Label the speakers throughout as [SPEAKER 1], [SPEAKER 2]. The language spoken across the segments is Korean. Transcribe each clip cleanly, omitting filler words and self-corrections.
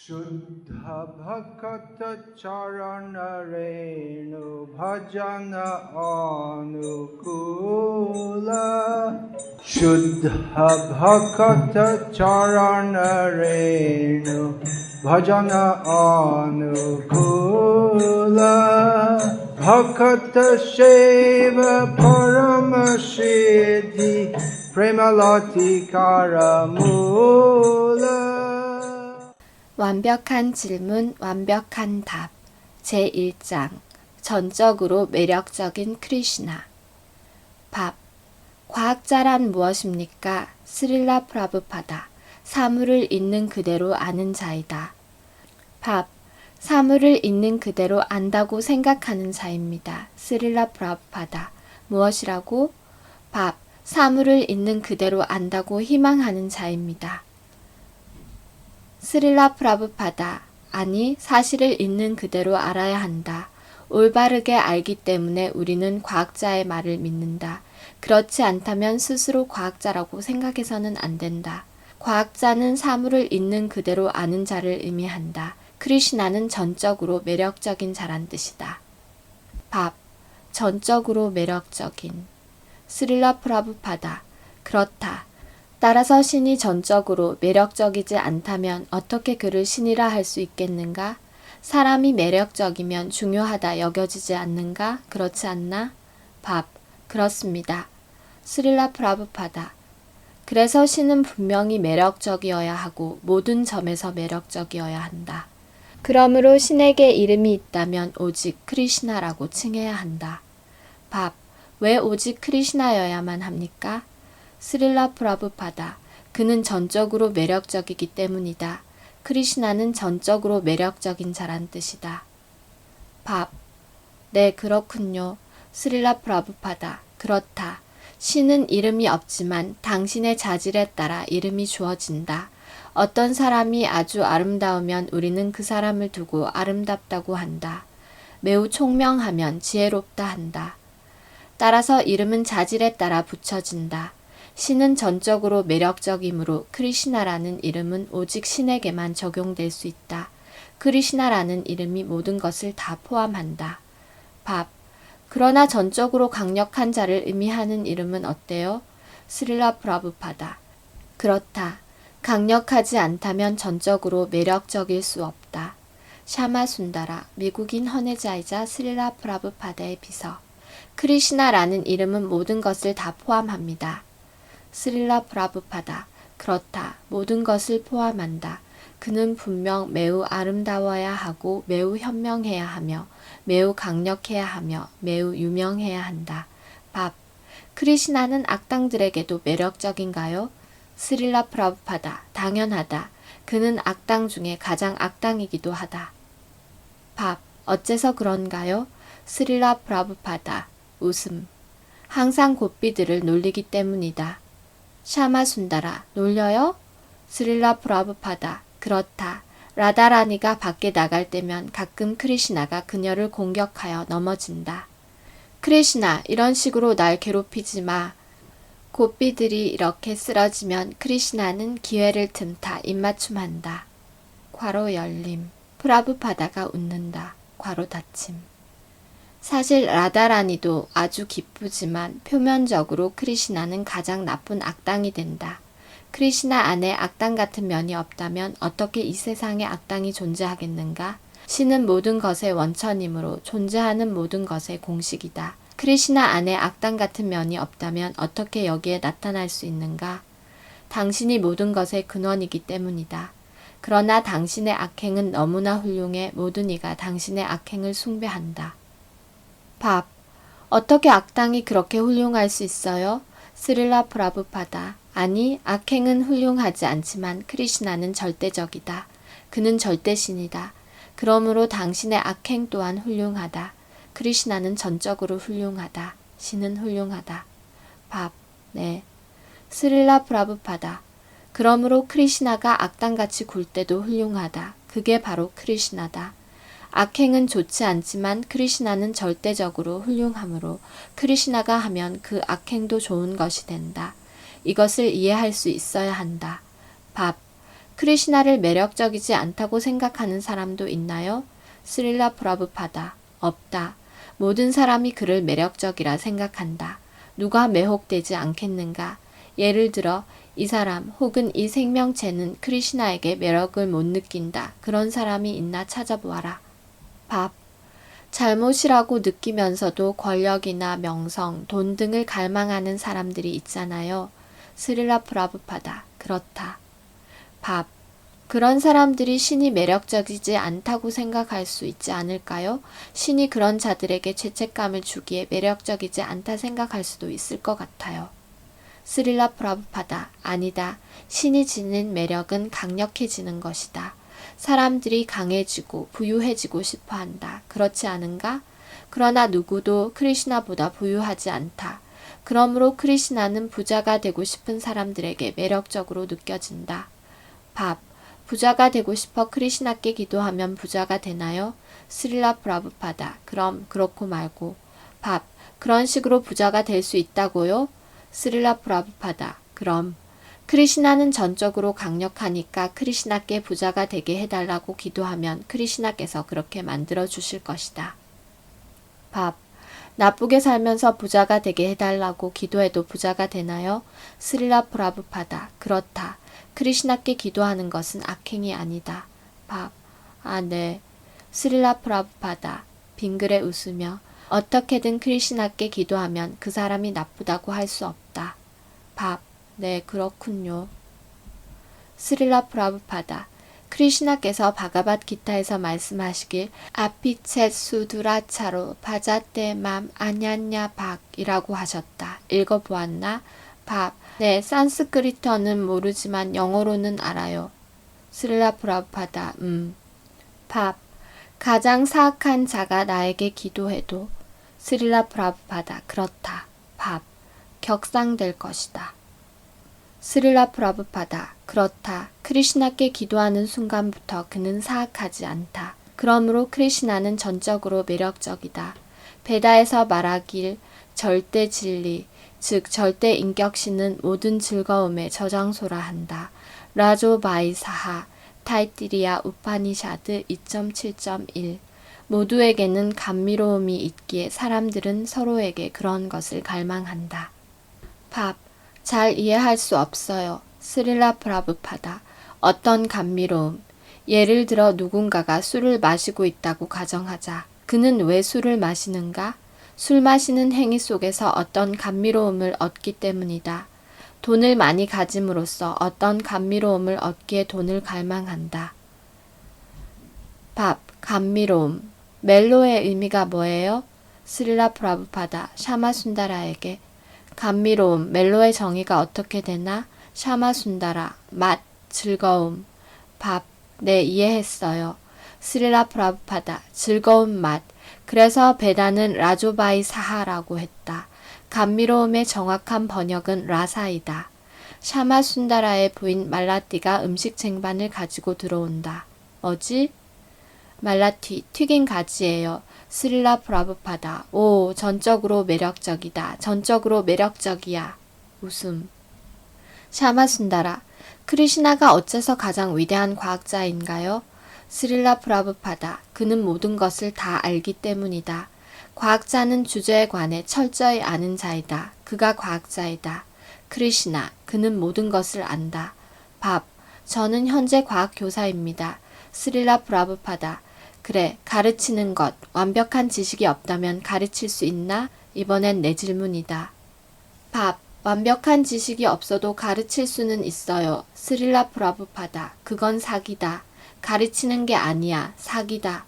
[SPEAKER 1] Shuddha Bhakata Charana Renu Bhajana Anukula Shuddha Bhakata Charana Renu Bhajana Anukula Bhakata Sheva Paramasiddhi Premalati Karamula.
[SPEAKER 2] 완벽한 질문, 완벽한 답. 제1장. 전적으로 매력적인 크리슈나. 밥. 과학자란 무엇입니까? 스릴라 프라부파다. 사물을 있는 그대로 아는 자이다. 밥. 사물을 있는 그대로 안다고 생각하는 자입니다. 스릴라 프라부파다. 무엇이라고? 밥. 사물을 있는 그대로 안다고 희망하는 자입니다. 스릴라 프라부파다. 아니, 사실을 있는 그대로 알아야 한다. 올바르게 알기 때문에 우리는 과학자의 말을 믿는다. 그렇지 않다면 스스로 과학자라고 생각해서는 안 된다. 과학자는 사물을 있는 그대로 아는 자를 의미한다. 크리슈나는 전적으로 매력적인 자란 뜻이다. 밥. 전적으로 매력적인. 스릴라 프라부파다. 그렇다. 따라서 신이 전적으로 매력적이지 않다면 어떻게 그를 신이라 할 수 있겠는가? 사람이 매력적이면 중요하다 여겨지지 않는가? 그렇지 않나? 밥. 그렇습니다. 스릴라 프라부파다. 그래서 신은 분명히 매력적이어야 하고 모든 점에서 매력적이어야 한다. 그러므로 신에게 이름이 있다면 오직 크리슈나라고 칭해야 한다. 밥. 왜 오직 크리슈나여야만 합니까? 스릴라 프라부파다. 그는 전적으로 매력적이기 때문이다. 크리슈나는 전적으로 매력적인 자란 뜻이다. 밥. 네, 그렇군요. 스릴라 프라부파다. 그렇다. 신은 이름이 없지만 당신의 자질에 따라 이름이 주어진다. 어떤 사람이 아주 아름다우면 우리는 그 사람을 두고 아름답다고 한다. 매우 총명하면 지혜롭다 한다. 따라서 이름은 자질에 따라 붙여진다. 신은 전적으로 매력적이므로 크리슈나라는 이름은 오직 신에게만 적용될 수 있다. 크리슈나라는 이름이 모든 것을 다 포함한다. 밥. 그러나 전적으로 강력한 자를 의미하는 이름은 어때요? 스릴라 프라부파다. 그렇다. 강력하지 않다면 전적으로 매력적일 수 없다. 샤마 순다라, 미국인 헌혜자이자 스릴라 프라부파다의 비서. 크리슈나라는 이름은 모든 것을 다 포함합니다. 스릴라 프라부파다. 그렇다. 모든 것을 포함한다. 그는 분명 매우 아름다워야 하고 매우 현명해야 하며 매우 강력해야 하며 매우 유명해야 한다. 밥. 크리슈나는 악당들에게도 매력적인가요? 스릴라 프라부파다. 당연하다. 그는 악당 중에 가장 악당이기도 하다. 밥. 어째서 그런가요? 스릴라 프라부파다. 웃음. 항상 고삐들을 놀리기 때문이다. 샤마 순다라. 놀려요? 스릴라 프라부파다. 그렇다. 라다라니가 밖에 나갈 때면 가끔 크리슈나가 그녀를 공격하여 넘어진다. 크리슈나, 이런 식으로 날 괴롭히지 마. 고삐들이 이렇게 쓰러지면 크리슈나는 기회를 틈타 입맞춤한다. 괄호 열림. 프라부파다가 웃는다. 괄호 닫힘. 사실 라다라니도 아주 기쁘지만 표면적으로 크리슈나는 가장 나쁜 악당이 된다. 크리슈나 안에 악당 같은 면이 없다면 어떻게 이 세상에 악당이 존재하겠는가? 신은 모든 것의 원천이므로 존재하는 모든 것의 공식이다. 크리슈나 안에 악당 같은 면이 없다면 어떻게 여기에 나타날 수 있는가? 당신이 모든 것의 근원이기 때문이다. 그러나 당신의 악행은 너무나 훌륭해 모든 이가 당신의 악행을 숭배한다. 밥. 어떻게 악당이 그렇게 훌륭할 수 있어요? 스릴라 프라부파다. 아니, 악행은 훌륭하지 않지만 크리슈나는 절대적이다. 그는 절대신이다. 그러므로 당신의 악행 또한 훌륭하다. 크리슈나는 전적으로 훌륭하다. 신은 훌륭하다. 밥. 네. 스릴라 프라부파다. 그러므로 크리슈나가 악당같이 굴 때도 훌륭하다. 그게 바로 크리슈나다. 악행은 좋지 않지만 크리슈나는 절대적으로 훌륭하므로 크리슈나가 하면 그 악행도 좋은 것이 된다. 이것을 이해할 수 있어야 한다. 밥. 크리시나를 매력적이지 않다고 생각하는 사람도 있나요? 스릴라 프라부파다. 없다. 모든 사람이 그를 매력적이라 생각한다. 누가 매혹되지 않겠는가? 예를 들어 이 사람 혹은 이 생명체는 크리시나에게 매력을 못 느낀다. 그런 사람이 있나 찾아보아라. 밥. 잘못이라고 느끼면서도 권력이나 명성, 돈 등을 갈망하는 사람들이 있잖아요. 스릴라 프라부파다. 그렇다. 밥. 그런 사람들이 신이 매력적이지 않다고 생각할 수 있지 않을까요? 신이 그런 자들에게 죄책감을 주기에 매력적이지 않다 생각할 수도 있을 것 같아요. 스릴라 프라부파다. 아니다. 신이 지닌 매력은 강력해지는 것이다. 사람들이 강해지고 부유해지고 싶어 한다. 그렇지 않은가? 그러나 누구도 크리시나보다 부유하지 않다. 그러므로 크리시나는 부자가 되고 싶은 사람들에게 매력적으로 느껴진다. 밥. 부자가 되고 싶어 크리시나께 기도하면 부자가 되나요? 스릴라 프라부파다. 그럼 그렇고 말고. 밥. 그런 식으로 부자가 될 수 있다고요? 스릴라 프라부파다. 그럼. 크리시나는 전적으로 강력하니까 크리시나께 부자가 되게 해달라고 기도하면 크리시나께서 그렇게 만들어 주실 것이다. 밥. 나쁘게 살면서 부자가 되게 해달라고 기도해도 부자가 되나요? 스릴라 프라부파다. 그렇다. 크리시나께 기도하는 것은 악행이 아니다. 밥. 아, 네. 스릴라 프라부파다. 빙그레 웃으며 어떻게든 크리시나께 기도하면 그 사람이 나쁘다고 할 수 없다. 밥. 네, 그렇군요. 스릴라 프라부파다. 크리시나께서 바가밧기타에서 말씀하시길 아피쳇 수두라차로 바자떼 맘 아냐냐 박이라고 하셨다. 읽어보았나? 밥. 네, 산스크리트어는 모르지만 영어로는 알아요. 스릴라 프라부파다. 밥. 가장 사악한 자가 나에게 기도해도. 스릴라 프라부파다. 그렇다. 밥. 격상될 것이다. 스릴라 프라부파다. 그렇다. 크리시나께 기도하는 순간부터 그는 사악하지 않다. 그러므로 크리시나는 전적으로 매력적이다. 베다에서 말하길 절대 진리, 즉 절대 인격신은 모든 즐거움의 저장소라 한다. 라조바이 사하, 타이티리아 우파니샤드 2.7.1 모두에게는 감미로움이 있기에 사람들은 서로에게 그런 것을 갈망한다. 밥. 잘 이해할 수 없어요. 스릴라 프라부파다. 어떤 감미로움. 예를 들어 누군가가 술을 마시고 있다고 가정하자. 그는 왜 술을 마시는가? 술 마시는 행위 속에서 어떤 감미로움을 얻기 때문이다. 돈을 많이 가짐으로써 어떤 감미로움을 얻기에 돈을 갈망한다. 밥. 감미로움. 멜로의 의미가 뭐예요? 스릴라 프라부파다. 샤마순다라에게. 감미로움, 멜로의 정의가 어떻게 되나? 샤마순다라, 맛, 즐거움. 밥, 네, 이해했어요. 스릴라 프라부파다, 즐거운 맛. 그래서 베다는 라조바이 사하라고 했다. 감미로움의 정확한 번역은 라사이다. 샤마순다라의 부인 말라띠가 음식 쟁반을 가지고 들어온다. 뭐지? 말라티, 튀긴 가지예요. 스릴라 프라부파다. 오, 전적으로 매력적이다. 전적으로 매력적이야. 웃음. 샤마순다라. 크리시나가 어째서 가장 위대한 과학자인가요? 스릴라 프라부파다. 그는 모든 것을 다 알기 때문이다. 과학자는 주제에 관해 철저히 아는 자이다. 그가 과학자이다. 크리시나. 그는 모든 것을 안다. 밥. 저는 현재 과학교사입니다. 스릴라 프라부파다. 그래, 가르치는 것, 완벽한 지식이 없다면 가르칠 수 있나? 이번엔 내 질문이다. 밥, 완벽한 지식이 없어도 가르칠 수는 있어요. 스릴라 프라부파다. 그건 사기다. 가르치는 게 아니야. 사기다.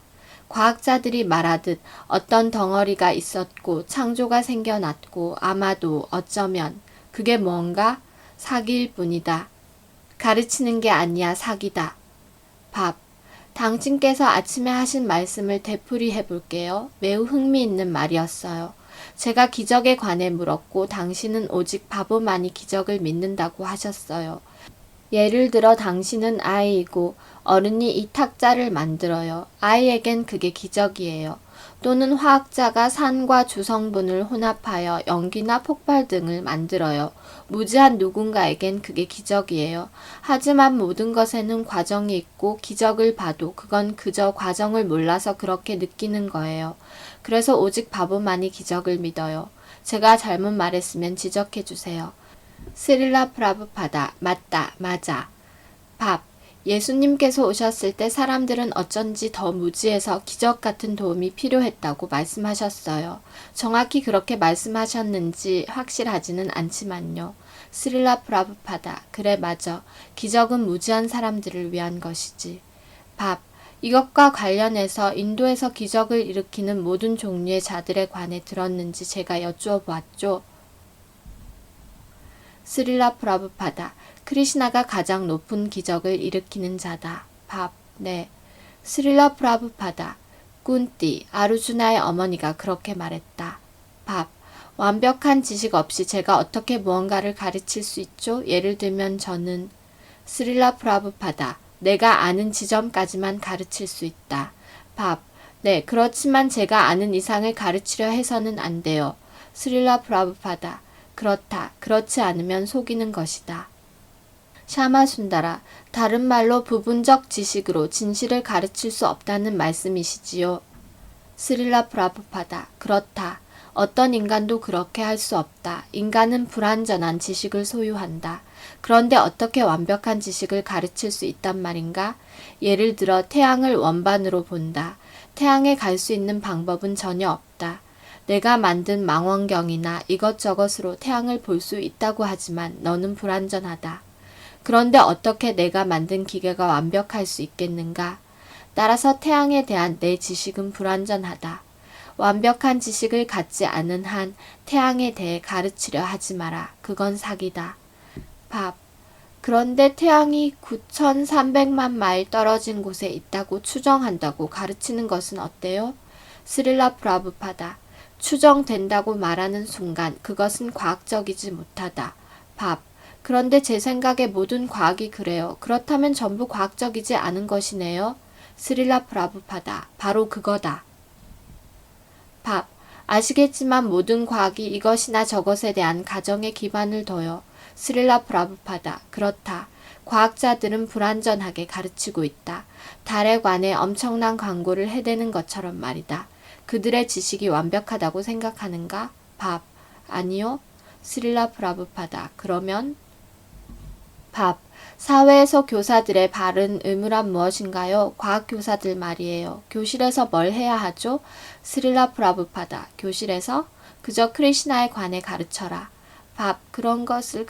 [SPEAKER 2] 과학자들이 말하듯 어떤 덩어리가 있었고 창조가 생겨났고 아마도 어쩌면 그게 뭔가? 사기일 뿐이다. 가르치는 게 아니야. 사기다. 밥. 당신께서 아침에 하신 말씀을 되풀이해 볼게요. 매우 흥미있는 말이었어요. 제가 기적에 관해 물었고 당신은 오직 바보만이 기적을 믿는다고 하셨어요. 예를 들어 당신은 아이이고 어른이 이 탁자를 만들어요. 아이에겐 그게 기적이에요. 또는 화학자가 산과 주성분을 혼합하여 연기나 폭발 등을 만들어요. 무지한 누군가에겐 그게 기적이에요. 하지만 모든 것에는 과정이 있고 기적을 봐도 그건 그저 과정을 몰라서 그렇게 느끼는 거예요. 그래서 오직 바보만이 기적을 믿어요. 제가 잘못 말했으면 지적해 주세요. 스릴라 프라부파다. 맞다. 맞아. 밥. 예수님께서 오셨을 때 사람들은 어쩐지 더 무지해서 기적 같은 도움이 필요했다고 말씀하셨어요. 정확히 그렇게 말씀하셨는지 확실하지는 않지만요. 스릴라 프라부파다. 그래 맞아. 기적은 무지한 사람들을 위한 것이지. 밥. 이것과 관련해서 인도에서 기적을 일으키는 모든 종류의 자들에 관해 들었는지 제가 여쭈어 보았죠. 스릴라 프라부파다. 크리시나가 가장 높은 기적을 일으키는 자다. 밥. 네. 스릴라 프라부파다. 꾼띠, 아르주나의 어머니가 그렇게 말했다. 밥. 완벽한 지식 없이 제가 어떻게 무언가를 가르칠 수 있죠? 예를 들면 저는 스릴라 프라부파다. 내가 아는 지점까지만 가르칠 수 있다. 밥. 네, 그렇지만 제가 아는 이상을 가르치려 해서는 안 돼요. 스릴라 프라부파다. 그렇다. 그렇지 않으면 속이는 것이다. 샤마순다라. 다른 말로 부분적 지식으로 진실을 가르칠 수 없다는 말씀이시지요. 스릴라 프라부파다. 그렇다. 어떤 인간도 그렇게 할 수 없다. 인간은 불완전한 지식을 소유한다. 그런데 어떻게 완벽한 지식을 가르칠 수 있단 말인가? 예를 들어 태양을 원반으로 본다. 태양에 갈 수 있는 방법은 전혀 없다. 내가 만든 망원경이나 이것저것으로 태양을 볼 수 있다고 하지만 너는 불완전하다. 그런데 어떻게 내가 만든 기계가 완벽할 수 있겠는가? 따라서 태양에 대한 내 지식은 불완전하다. 완벽한 지식을 갖지 않은 한 태양에 대해 가르치려 하지 마라. 그건 사기다. 밥. 그런데 태양이 9,300만 마일 떨어진 곳에 있다고 추정한다고 가르치는 것은 어때요? 스릴라 프라부파다. 추정된다고 말하는 순간 그것은 과학적이지 못하다. 밥. 그런데 제 생각에 모든 과학이 그래요. 그렇다면 전부 과학적이지 않은 것이네요. 스릴라 프라부파다. 바로 그거다. 밥. 아시겠지만 모든 과학이 이것이나 저것에 대한 가정에 기반을 둬요. 스릴라 프라부파다. 그렇다. 과학자들은 불완전하게 가르치고 있다. 달에 관해 엄청난 광고를 해대는 것처럼 말이다. 그들의 지식이 완벽하다고 생각하는가? 밥. 아니요. 스릴라 프라부파다. 그러면? 밥. 사회에서 교사들의 바른 의무란 무엇인가요? 과학 교사들 말이에요. 교실에서 뭘 해야 하죠? 스릴라 프라부파다. 교실에서? 그저 크리시나에 관해 가르쳐라. 밥. 그런 것을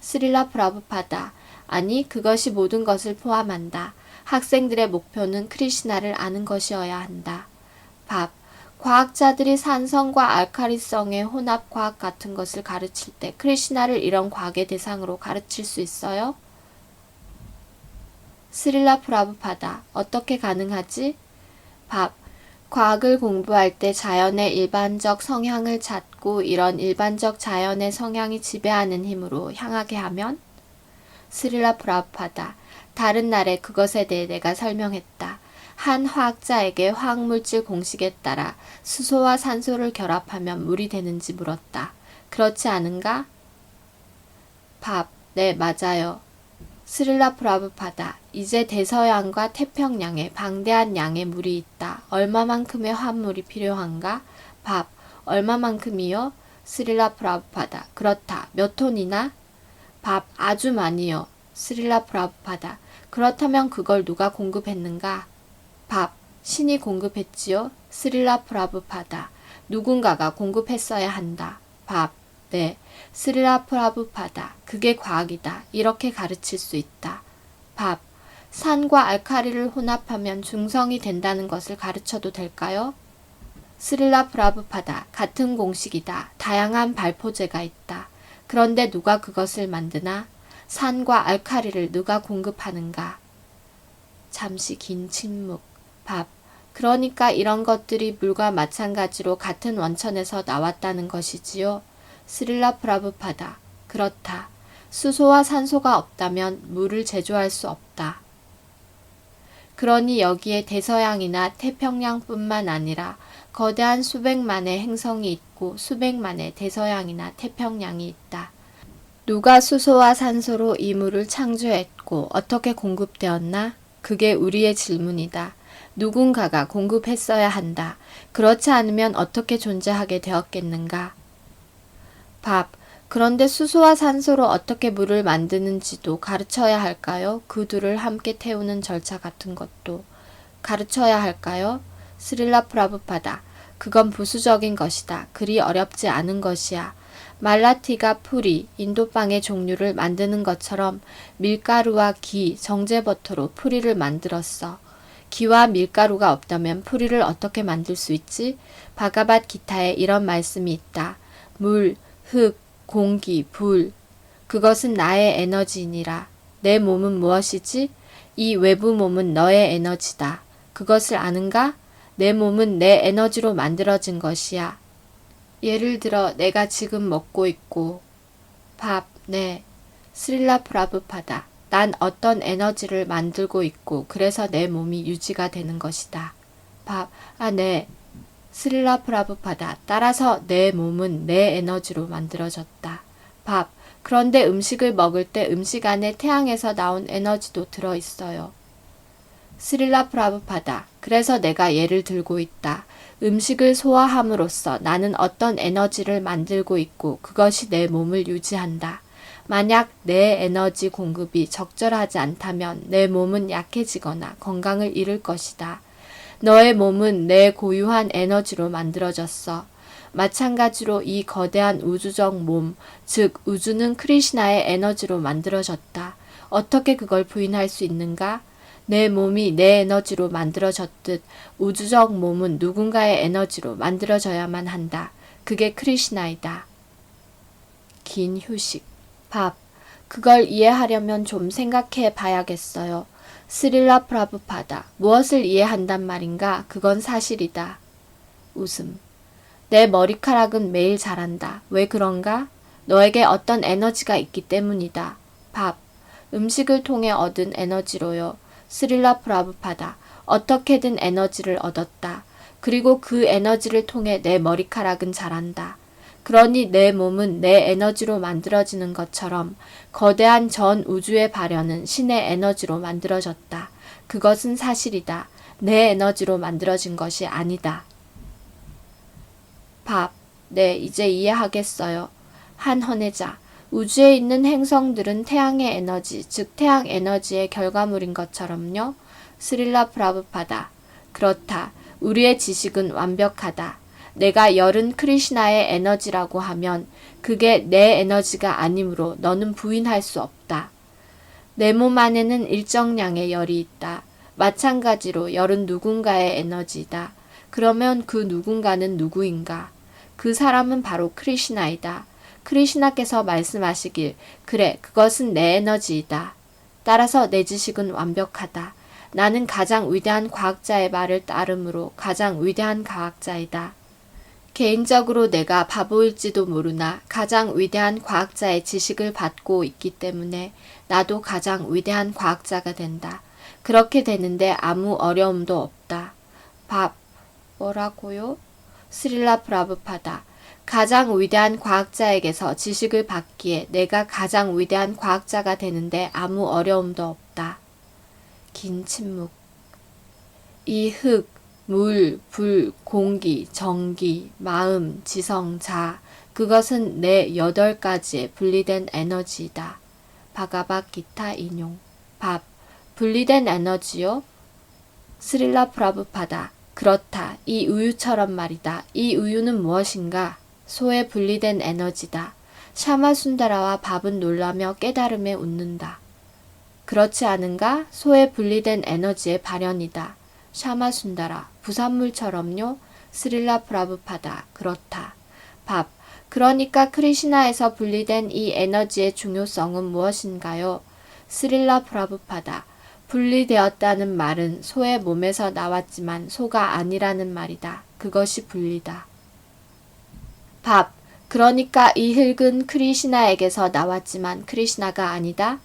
[SPEAKER 2] 스릴라 프라부파다. 아니, 그것이 모든 것을 포함한다. 학생들의 목표는 크리시나를 아는 것이어야 한다. 밥. 과학자들이 산성과 알카리성의 혼합 과학 같은 것을 가르칠 때 크리시나를 이런 과학의 대상으로 가르칠 수 있어요? 스릴라 프라부파다. 어떻게 가능하지? 밥. 과학을 공부할 때 자연의 일반적 성향을 찾고 이런 일반적 자연의 성향이 지배하는 힘으로 향하게 하면? 스릴라 프라부파다. 다른 날에 그것에 대해 내가 설명했다. 한 화학자에게 화학물질 공식에 따라 수소와 산소를 결합하면 물이 되는지 물었다. 그렇지 않은가? 밥. 네, 맞아요. 스릴라 프라부파다. 이제 대서양과 태평양에 방대한 양의 물이 있다. 얼마만큼의 화합물이 필요한가? 밥. 얼마만큼이요? 스릴라 프라부파다. 그렇다. 몇 톤이나? 밥. 아주 많이요. 스릴라 프라부파다. 그렇다면 그걸 누가 공급했는가? 밥. 신이 공급했지요? 스릴라 프라부파다. 누군가가 공급했어야 한다. 밥. 네. 스릴라 프라부파다. 그게 과학이다. 이렇게 가르칠 수 있다. 밥. 산과 알카리를 혼합하면 중성이 된다는 것을 가르쳐도 될까요? 스릴라 프라부파다. 같은 공식이다. 다양한 발포제가 있다. 그런데 누가 그것을 만드나? 산과 알카리를 누가 공급하는가? 잠시 긴 침묵. 밥. 그러니까 이런 것들이 물과 마찬가지로 같은 원천에서 나왔다는 것이지요. 스릴라 프라부파다. 그렇다. 수소와 산소가 없다면 물을 제조할 수 없다. 그러니 여기에 대서양이나 태평양뿐만 아니라 거대한 수백만의 행성이 있고 수백만의 대서양이나 태평양이 있다. 누가 수소와 산소로 이 물을 창조했고 어떻게 공급되었나? 그게 우리의 질문이다. 누군가가 공급했어야 한다. 그렇지 않으면 어떻게 존재하게 되었겠는가? 밥. 그런데 수소와 산소로 어떻게 물을 만드는지도 가르쳐야 할까요? 그 둘을 함께 태우는 절차 같은 것도 가르쳐야 할까요? 스릴라 프라부파다. 그건 부수적인 것이다. 그리 어렵지 않은 것이야. 말라티가 풀이, 인도빵의 종류를 만드는 것처럼 밀가루와 기, 정제버터로 풀이를 만들었어. 기와 밀가루가 없다면 풀이를 어떻게 만들 수 있지? 바가밧 기타에 이런 말씀이 있다. 물, 흙, 공기, 불. 그것은 나의 에너지이니라. 내 몸은 무엇이지? 이 외부 몸은 너의 에너지다. 그것을 아는가? 내 몸은 내 에너지로 만들어진 것이야. 예를 들어 내가 지금 먹고 있고 밥, 네. 스릴라 프라부파다. 난 어떤 에너지를 만들고 있고 그래서 내 몸이 유지가 되는 것이다. 밥, 네. 스릴라 프라부파다. 따라서 내 몸은 내 에너지로 만들어졌다. 밥, 그런데 음식을 먹을 때 음식 안에 태양에서 나온 에너지도 들어있어요. 스릴라 프라부파다. 그래서 내가 예를 들고 있다. 음식을 소화함으로써 나는 어떤 에너지를 만들고 있고 그것이 내 몸을 유지한다. 만약 내 에너지 공급이 적절하지 않다면 내 몸은 약해지거나 건강을 잃을 것이다. 너의 몸은 내 고유한 에너지로 만들어졌어. 마찬가지로 이 거대한 우주적 몸, 즉 우주는 크리시나의 에너지로 만들어졌다. 어떻게 그걸 부인할 수 있는가? 내 몸이 내 에너지로 만들어졌듯 우주적 몸은 누군가의 에너지로 만들어져야만 한다. 그게 크리시나이다. 긴 휴식. 밥. 그걸 이해하려면 좀 생각해 봐야겠어요. 스릴라 프라부파다. 무엇을 이해한단 말인가? 그건 사실이다. 웃음. 내 머리카락은 매일 자란다. 왜 그런가? 너에게 어떤 에너지가 있기 때문이다. 밥. 음식을 통해 얻은 에너지로요. 스릴라 프라부파다. 어떻게든 에너지를 얻었다. 그리고 그 에너지를 통해 내 머리카락은 자란다. 그러니 내 몸은 내 에너지로 만들어지는 것처럼 거대한 전 우주의 발현은 신의 에너지로 만들어졌다. 그것은 사실이다. 내 에너지로 만들어진 것이 아니다. 밥. 네, 이제 이해하겠어요. 한 헌혜자. 우주에 있는 행성들은 태양의 에너지, 즉 태양 에너지의 결과물인 것처럼요. 스릴라 프라부파다. 그렇다. 우리의 지식은 완벽하다. 내가 열은 크리시나의 에너지라고 하면 그게 내 에너지가 아니므로 너는 부인할 수 없다. 내 몸 안에는 일정량의 열이 있다. 마찬가지로 열은 누군가의 에너지이다. 그러면 그 누군가는 누구인가? 그 사람은 바로 크리시나이다. 크리시나께서 말씀하시길, 그래, 그것은 내 에너지이다. 따라서 내 지식은 완벽하다. 나는 가장 위대한 과학자의 말을 따르므로 가장 위대한 과학자이다. 개인적으로 내가 바보일지도 모르나 가장 위대한 과학자의 지식을 받고 있기 때문에 나도 가장 위대한 과학자가 된다. 그렇게 되는데 아무 어려움도 없다. 밥, 뭐라고요? 스릴라 프라부파다. 가장 위대한 과학자에게서 지식을 받기에 내가 가장 위대한 과학자가 되는데 아무 어려움도 없다. 긴 침묵. 이 흙, 물, 불, 공기, 전기, 마음, 지성, 자, 그것은 내 8가지의 분리된 에너지이다. 바가밧 기타 인용. 밥, 분리된 에너지요? 스릴라 프라부파다. 그렇다. 이 우유처럼 말이다. 이 우유는 무엇인가? 소의 분리된 에너지다. 샤마순다라와 밥은 놀라며 깨달음에 웃는다. 그렇지 않은가? 소의 분리된 에너지의 발현이다. 샤마순다라. 부산물처럼요? 스릴라 프라부파다. 그렇다. 밥. 그러니까 크리시나에서 분리된 이 에너지의 중요성은 무엇인가요? 스릴라 프라부파다. 분리되었다는 말은 소의 몸에서 나왔지만 소가 아니라는 말이다. 그것이 분리다. 밥. 그러니까 이 흙은 크리시나에게서 나왔지만 크리시나가 아니다?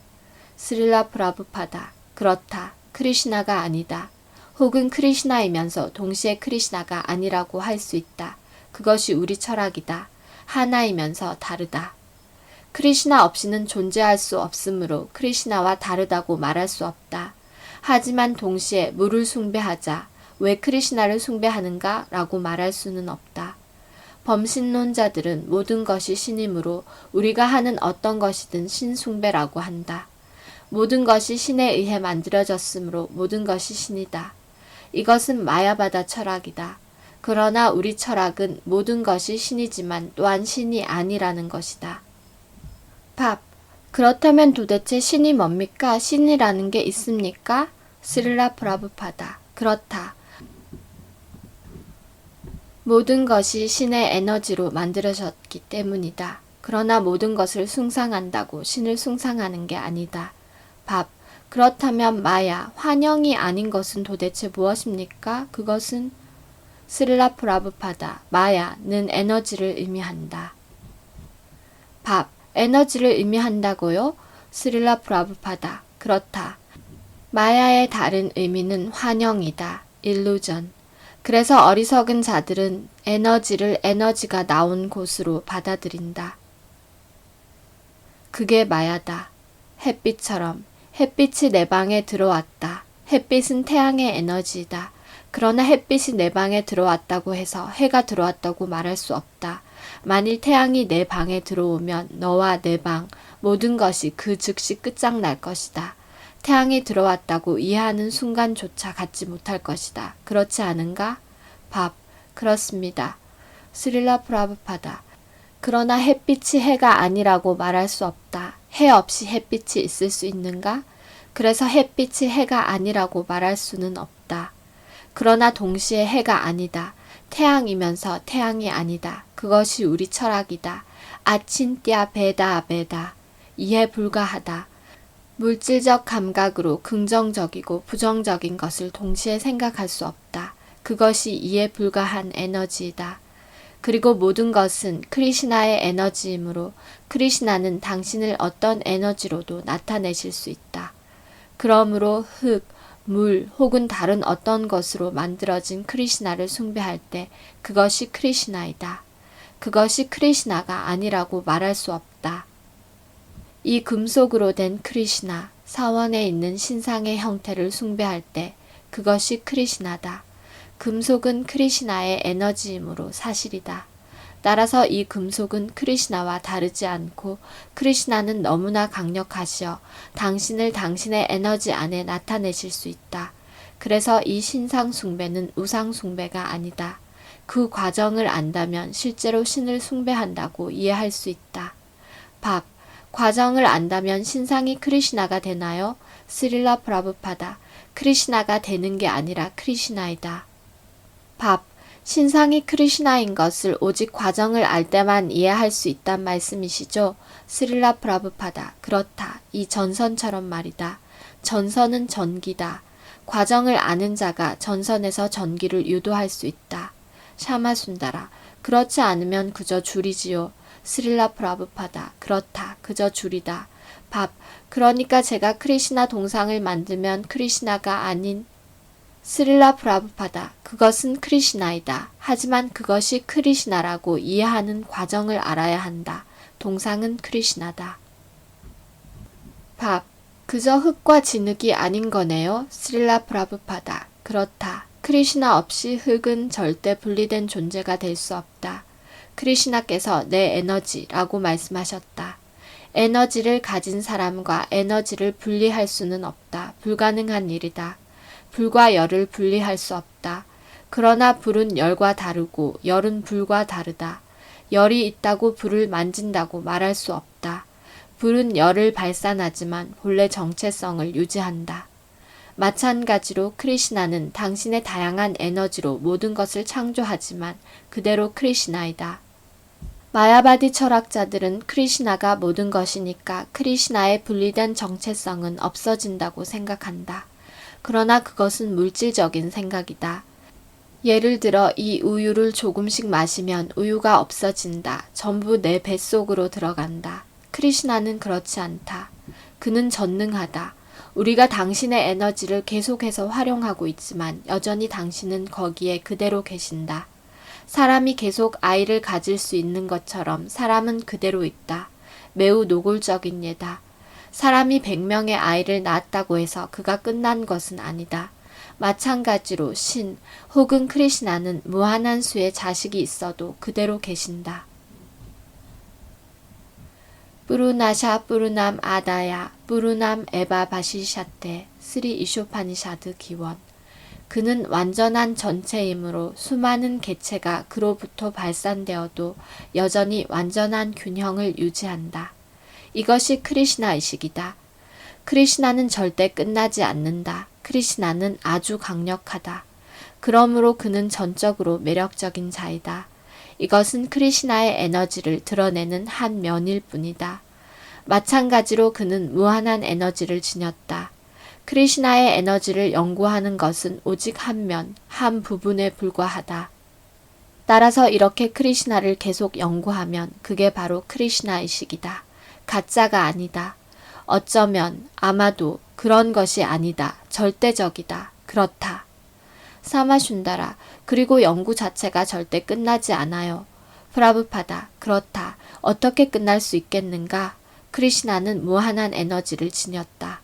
[SPEAKER 2] 스릴라 프라부파다. 그렇다. 크리시나가 아니다. 혹은 크리시나이면서 동시에 크리시나가 아니라고 할 수 있다. 그것이 우리 철학이다. 하나이면서 다르다. 크리시나 없이는 존재할 수 없으므로 크리시나와 다르다고 말할 수 없다. 하지만 동시에 물을 숭배하자. 왜 크리시나를 숭배하는가? 라고 말할 수는 없다. 범신론자들은 모든 것이 신이므로 우리가 하는 어떤 것이든 신숭배라고 한다. 모든 것이 신에 의해 만들어졌으므로 모든 것이 신이다. 이것은 마야바다 철학이다. 그러나 우리 철학은 모든 것이 신이지만 또한 신이 아니라는 것이다. 밥. 그렇다면 도대체 신이 뭡니까? 신이라는 게 있습니까? 스릴라 프라부파다. 그렇다. 모든 것이 신의 에너지로 만들어졌기 때문이다. 그러나 모든 것을 숭상한다고 신을 숭상하는 게 아니다. 밥. 그렇다면 마야, 환영이 아닌 것은 도대체 무엇입니까? 그것은 스릴라 프라부파다. 마야는 에너지를 의미한다. 밥. 에너지를 의미한다고요? 스릴라 프라부파다. 그렇다. 마야의 다른 의미는 환영이다. 일루전. 그래서 어리석은 자들은 에너지를 에너지가 나온 곳으로 받아들인다. 그게 마야다. 햇빛처럼. 햇빛이 내 방에 들어왔다. 햇빛은 태양의 에너지이다. 그러나 햇빛이 내 방에 들어왔다고 해서 해가 들어왔다고 말할 수 없다. 만일 태양이 내 방에 들어오면 너와 내 방, 모든 것이 그 즉시 끝장날 것이다. 태양이 들어왔다고 이해하는 순간조차 갖지 못할 것이다. 그렇지 않은가? 밥. 그렇습니다. 스릴라 프라부파다. 그러나 햇빛이 해가 아니라고 말할 수 없다. 해 없이 햇빛이 있을 수 있는가? 그래서 햇빛이 해가 아니라고 말할 수는 없다. 그러나 동시에 해가 아니다. 태양이면서 태양이 아니다. 그것이 우리 철학이다. 아친띠아 베다 베다. 이해 불가하다. 물질적 감각으로 긍정적이고 부정적인 것을 동시에 생각할 수 없다. 그것이 이해 불가한 에너지이다. 그리고 모든 것은 크리시나의 에너지이므로 크리시나는 당신을 어떤 에너지로도 나타내실 수 있다. 그러므로 흙, 물 혹은 다른 어떤 것으로 만들어진 크리시나를 숭배할 때 그것이 크리시나이다. 그것이 크리시나가 아니라고 말할 수 없다. 이 금속으로 된 크리시나, 사원에 있는 신상의 형태를 숭배할 때 그것이 크리시나다. 금속은 크리시나의 에너지이므로 사실이다. 따라서 이 금속은 크리시나와 다르지 않고 크리시나는 너무나 강력하시어 당신을 당신의 에너지 안에 나타내실 수 있다. 그래서 이 신상 숭배는 우상 숭배가 아니다. 그 과정을 안다면 실제로 신을 숭배한다고 이해할 수 있다. 밥. 과정을 안다면 신상이 크리시나가 되나요? 스릴라 프라부파다. 크리시나가 되는 게 아니라 크리시나이다. 밥. 신상이 크리시나인 것을 오직 과정을 알 때만 이해할 수 있단 말씀이시죠? 스릴라 프라부파다. 그렇다. 이 전선처럼 말이다. 전선은 전기다. 과정을 아는 자가 전선에서 전기를 유도할 수 있다. 샤마순다라. 그렇지 않으면 그저 줄이지요. 스릴라 프라부파다. 그렇다. 그저 줄이다. 밥. 그러니까 제가 크리시나 동상을 만들면 크리시나가 아닌 스릴라 프라부파다. 그것은 크리시나이다. 하지만 그것이 크리시나라고 이해하는 과정을 알아야 한다. 동상은 크리시나다. 밥. 그저 흙과 진흙이 아닌 거네요. 스릴라 프라부파다. 그렇다. 크리시나 없이 흙은 절대 분리된 존재가 될 수 없다. 크리시나께서 내 에너지라고 말씀하셨다. 에너지를 가진 사람과 에너지를 분리할 수는 없다. 불가능한 일이다. 불과 열을 분리할 수 없다. 그러나 불은 열과 다르고 열은 불과 다르다. 열이 있다고 불을 만진다고 말할 수 없다. 불은 열을 발산하지만 본래 정체성을 유지한다. 마찬가지로 크리시나는 당신의 다양한 에너지로 모든 것을 창조하지만 그대로 크리시나이다. 마야바디 철학자들은 크리시나가 모든 것이니까 크리시나의 분리된 정체성은 없어진다고 생각한다. 그러나 그것은 물질적인 생각이다. 예를 들어 이 우유를 조금씩 마시면 우유가 없어진다. 전부 내 뱃속으로 들어간다. 크리슈나는 그렇지 않다. 그는 전능하다. 우리가 당신의 에너지를 계속해서 활용하고 있지만 여전히 당신은 거기에 그대로 계신다. 사람이 계속 아이를 가질 수 있는 것처럼 사람은 그대로 있다. 매우 노골적인 예다. 사람이 100명의 아이를 낳았다고 해서 그가 끝난 것은 아니다. 마찬가지로 신 혹은 크리슈나는 무한한 수의 자식이 있어도 그대로 계신다. 뿌루나샤 뿌루남 아다야 뿌루남 에바 바시샤테 스리 이쇼파니샤드 기원. 그는 완전한 전체이므로 수많은 개체가 그로부터 발산되어도 여전히 완전한 균형을 유지한다. 이것이 크리슈나 의식이다. 크리슈나는 절대 끝나지 않는다. 크리슈나는 아주 강력하다. 그러므로 그는 전적으로 매력적인 자이다. 이것은 크리슈나의 에너지를 드러내는 한 면일 뿐이다. 마찬가지로 그는 무한한 에너지를 지녔다. 크리슈나의 에너지를 연구하는 것은 오직 한 면, 한 부분에 불과하다. 따라서 이렇게 크리슈나를 계속 연구하면 그게 바로 크리슈나 의식이다. 가짜가 아니다. 어쩌면 아마도 그런 것이 아니다. 절대적이다. 그렇다. 사마슌다라. 그리고 연구 자체가 절대 끝나지 않아요. 프라부파다. 그렇다. 어떻게 끝날 수 있겠는가? 크리슈나는 무한한 에너지를 지녔다.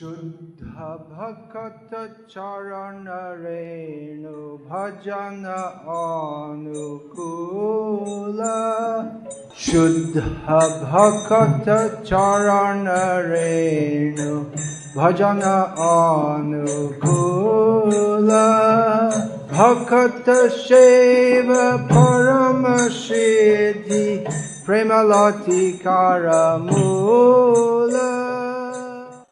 [SPEAKER 1] Shuddha Bhakata Charana Renu Bhajana Anukula Shuddha Bhakata Charana Renu Bhajana Anukula Bhakata Sheva Paramasiddhi Premalati Karamula